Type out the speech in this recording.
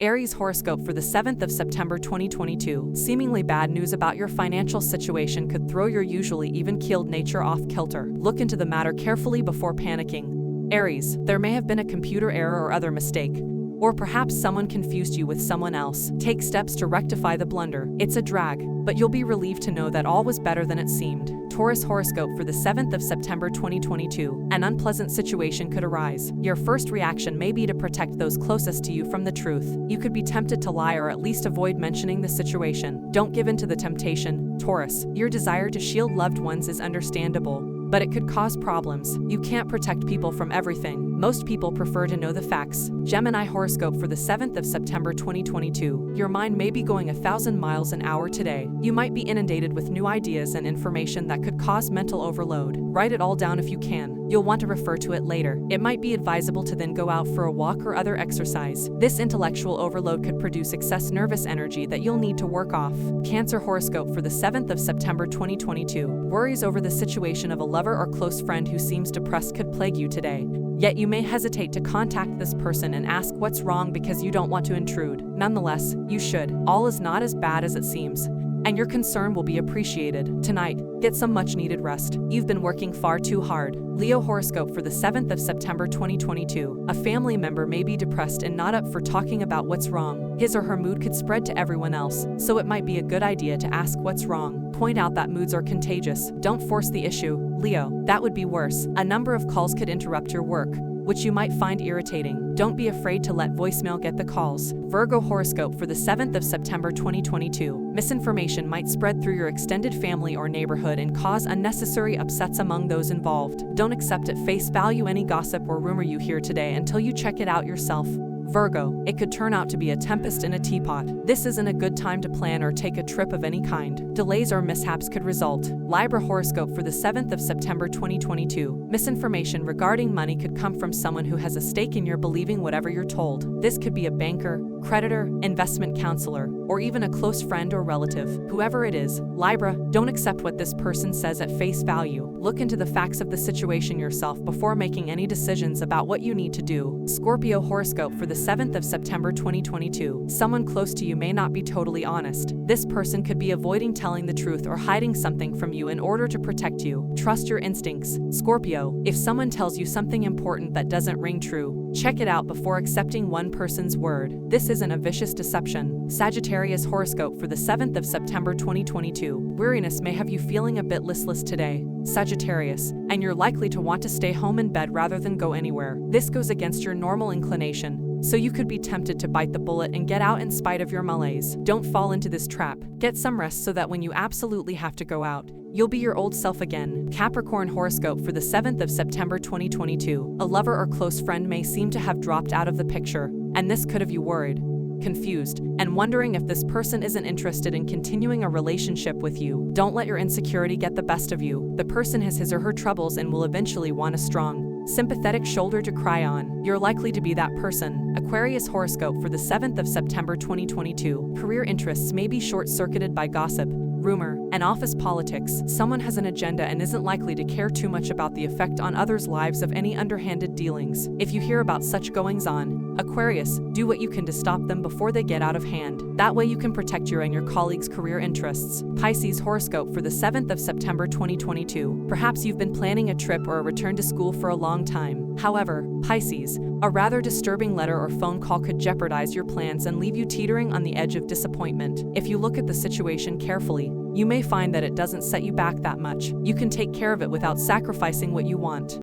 Aries horoscope for the 7th of September 2022. Seemingly bad news about your financial situation could throw your usually even-keeled nature off kilter. Look into the matter carefully before panicking. Aries, there may have been a computer error or other mistake. Or perhaps someone confused you with someone else. Take steps to rectify the blunder. It's a drag, but you'll be relieved to know that all was better than it seemed. Taurus horoscope for the 7th of September 2022. An unpleasant situation could arise. Your first reaction may be to protect those closest to you from the truth. You could be tempted to lie or at least avoid mentioning the situation. Don't give in to the temptation, Taurus. Your desire to shield loved ones is understandable, but it could cause problems. You can't protect people from everything. Most people prefer to know the facts. Gemini horoscope for the 7th of September 2022. Your mind may be going 1,000 miles an hour today. You might be inundated with new ideas and information that could cause mental overload. Write it all down if you can. You'll want to refer to it later. It might be advisable to then go out for a walk or other exercise. This intellectual overload could produce excess nervous energy that you'll need to work off. Cancer horoscope for the 7th of September 2022. Worries over the situation of a lover or close friend who seems depressed could plague you today. Yet you may hesitate to contact this person and ask what's wrong because you don't want to intrude. Nonetheless, you should. All is not as bad as it seems, and your concern will be appreciated. Tonight, get some much-needed rest. You've been working far too hard. Leo horoscope for the 7th of September 2022. A family member may be depressed and not up for talking about what's wrong. His or her mood could spread to everyone else, so it might be a good idea to ask what's wrong. Point out that moods are contagious. Don't force the issue, Leo. That would be worse. A number of calls could interrupt your work, which you might find irritating. Don't be afraid to let voicemail get the calls. Virgo horoscope for the 7th of September 2022. Misinformation might spread through your extended family or neighborhood and cause unnecessary upsets among those involved. Don't accept at face value any gossip or rumor you hear today until you check it out yourself. Virgo, it could turn out to be a tempest in a teapot. This isn't a good time to plan or take a trip of any kind. Delays or mishaps could result. Libra horoscope for the 7th of September 2022. Misinformation regarding money could come from someone who has a stake in your believing whatever you're told. This could be a banker, creditor, investment counselor, or even a close friend or relative. Whoever it is, Libra, don't accept what this person says at face value. Look into the facts of the situation yourself before making any decisions about what you need to do. Scorpio horoscope for the 7th of September 2022. Someone close to you may not be totally honest. This person could be avoiding telling the truth or hiding something from you in order to protect you. Trust your instincts, Scorpio. If someone tells you something important that doesn't ring true, check it out before accepting one person's word. This isn't a vicious deception. Sagittarius horoscope for the 7th of September 2022. Weariness may have you feeling a bit listless today, Sagittarius, and you're likely to want to stay home in bed rather than go anywhere. This goes against your normal inclination, so you could be tempted to bite the bullet and get out in spite of your malaise. Don't fall into this trap. Get some rest so that when you absolutely have to go out, you'll be your old self again. Capricorn horoscope for the 7th of September 2022. A lover or close friend may seem to have dropped out of the picture, and this could have you worried, confused, and wondering if this person isn't interested in continuing a relationship with you. Don't let your insecurity get the best of you. The person has his or her troubles and will eventually want a strong, sympathetic shoulder to cry on. You're likely to be that person. Aquarius horoscope for the 7th of September 2022. Career interests may be short-circuited by gossip, rumor, and office politics. Someone has an agenda and isn't likely to care too much about the effect on others' lives of any underhanded dealings. If you hear about such goings-on, Aquarius, do what you can to stop them before they get out of hand. That way you can protect your and your colleagues' career interests. Pisces horoscope for the 7th of September 2022. Perhaps you've been planning a trip or a return to school for a long time. However, Pisces, a rather disturbing letter or phone call could jeopardize your plans and leave you teetering on the edge of disappointment. If you look at the situation carefully, you may find that it doesn't set you back that much. You can take care of it without sacrificing what you want.